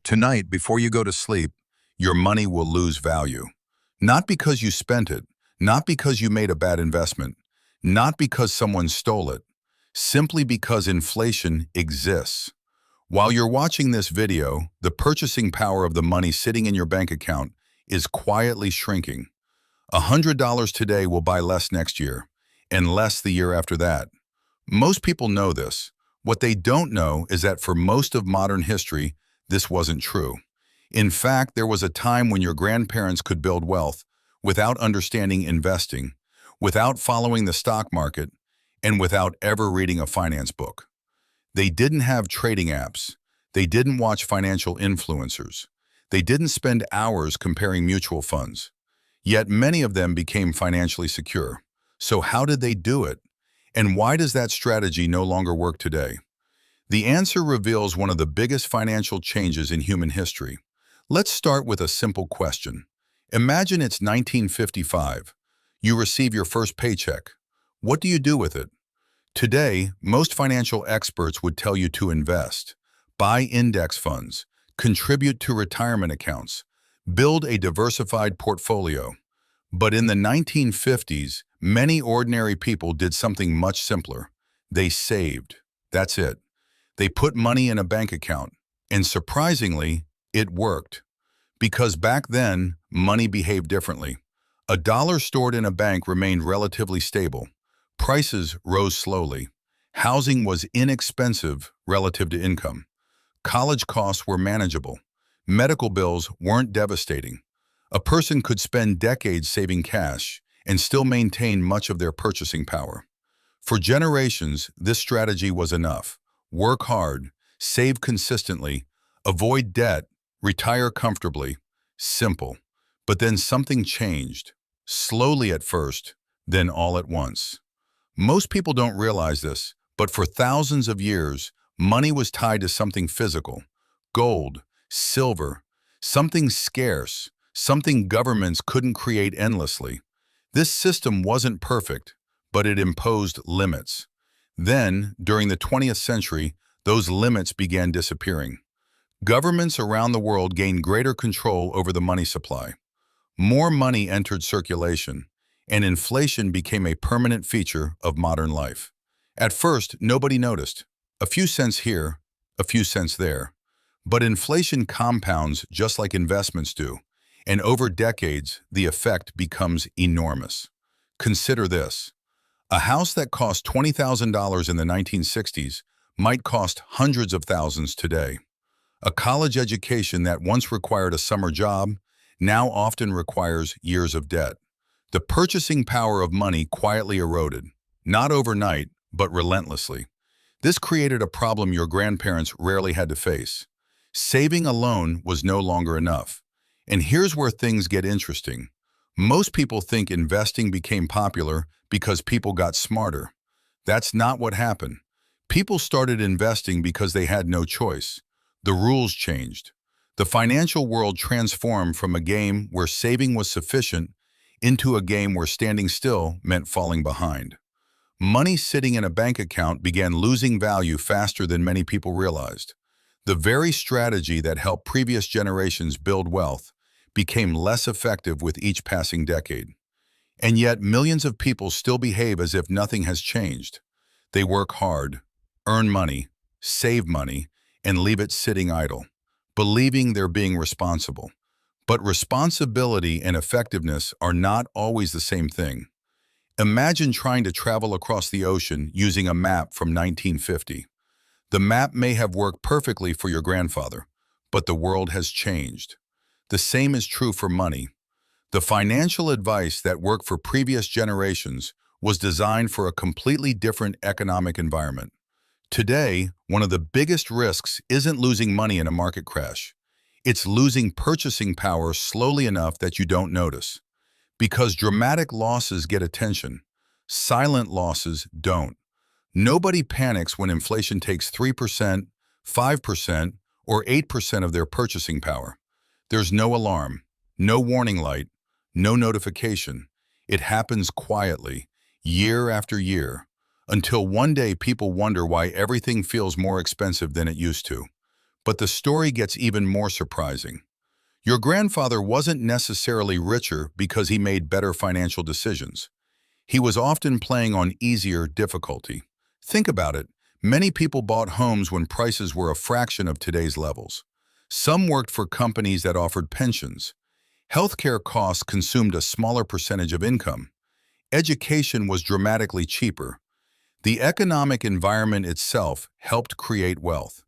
Tonight, before you go to sleep, your money will lose value. Not because you spent it, not because you made a bad investment, not because someone stole it, simply because inflation exists. While you're watching this video, the purchasing power of the money sitting in your bank account is quietly shrinking. $100 today will buy less next year, and less the year after that. Most people know this. What they don't know is that for most of modern history, this wasn't true. In fact, there was a time when your grandparents could build wealth without understanding investing, without following the stock market, and without ever reading a finance book. They didn't have trading apps. They didn't watch financial influencers. They didn't spend hours comparing mutual funds. Yet many of them became financially secure. So how did they do it? And why does that strategy no longer work today? The answer reveals one of the biggest financial changes in human history. Let's start with a simple question. Imagine it's 1955. You receive your first paycheck. What do you do with it? Today, most financial experts would tell you to invest, buy index funds, contribute to retirement accounts, build a diversified portfolio. But in the 1950s, many ordinary people did something much simpler. They saved. That's it. They put money in a bank account, and surprisingly, it worked. Because back then, money behaved differently. A dollar stored in a bank remained relatively stable. Prices rose slowly. Housing was inexpensive relative to income. College costs were manageable. Medical bills weren't devastating. A person could spend decades saving cash and still maintain much of their purchasing power. For generations, this strategy was enough. Work hard, save consistently, avoid debt, retire comfortably. Simple. But then something changed. Slowly at first, then all at once. Most people don't realize this, but for thousands of years, money was tied to something physical. Gold, silver, something scarce, something governments couldn't create endlessly. This system wasn't perfect, but it imposed limits. Then, during the 20th century, those limits began disappearing. Governments around the world gained greater control over the money supply. More money entered circulation, and inflation became a permanent feature of modern life. At first, nobody noticed. A few cents here, a few cents there. But inflation compounds just like investments do, and over decades, the effect becomes enormous. Consider this. A house that cost $20,000 in the 1960s might cost hundreds of thousands today. A college education that once required a summer job now often requires years of debt. The purchasing power of money quietly eroded, not overnight, but relentlessly. This created a problem your grandparents rarely had to face. Saving alone was no longer enough. And here's where things get interesting. Most people think investing became popular because people got smarter. That's not what happened. People started investing because they had no choice. The rules changed. The financial world transformed from a game where saving was sufficient into a game where standing still meant falling behind. Money sitting in a bank account began losing value faster than many people realized. The very strategy that helped previous generations build wealth became less effective with each passing decade. And yet millions of people still behave as if nothing has changed. They work hard, earn money, save money, and leave it sitting idle, believing they're being responsible. But responsibility and effectiveness are not always the same thing. Imagine trying to travel across the ocean using a map from 1950. The map may have worked perfectly for your grandfather, but the world has changed. The same is true for money. The financial advice that worked for previous generations was designed for a completely different economic environment. Today, one of the biggest risks isn't losing money in a market crash. It's losing purchasing power slowly enough that you don't notice. Because dramatic losses get attention, silent losses don't. Nobody panics when inflation takes 3%, 5%, or 8% of their purchasing power. There's no alarm, no warning light, no notification. It happens quietly, year after year, until one day people wonder why everything feels more expensive than it used to. But the story gets even more surprising. Your grandfather wasn't necessarily richer because he made better financial decisions. He was often playing on easier difficulty. Think about it. Many people bought homes when prices were a fraction of today's levels. Some worked for companies that offered pensions. Healthcare costs consumed a smaller percentage of income. Education was dramatically cheaper. The economic environment itself helped create wealth.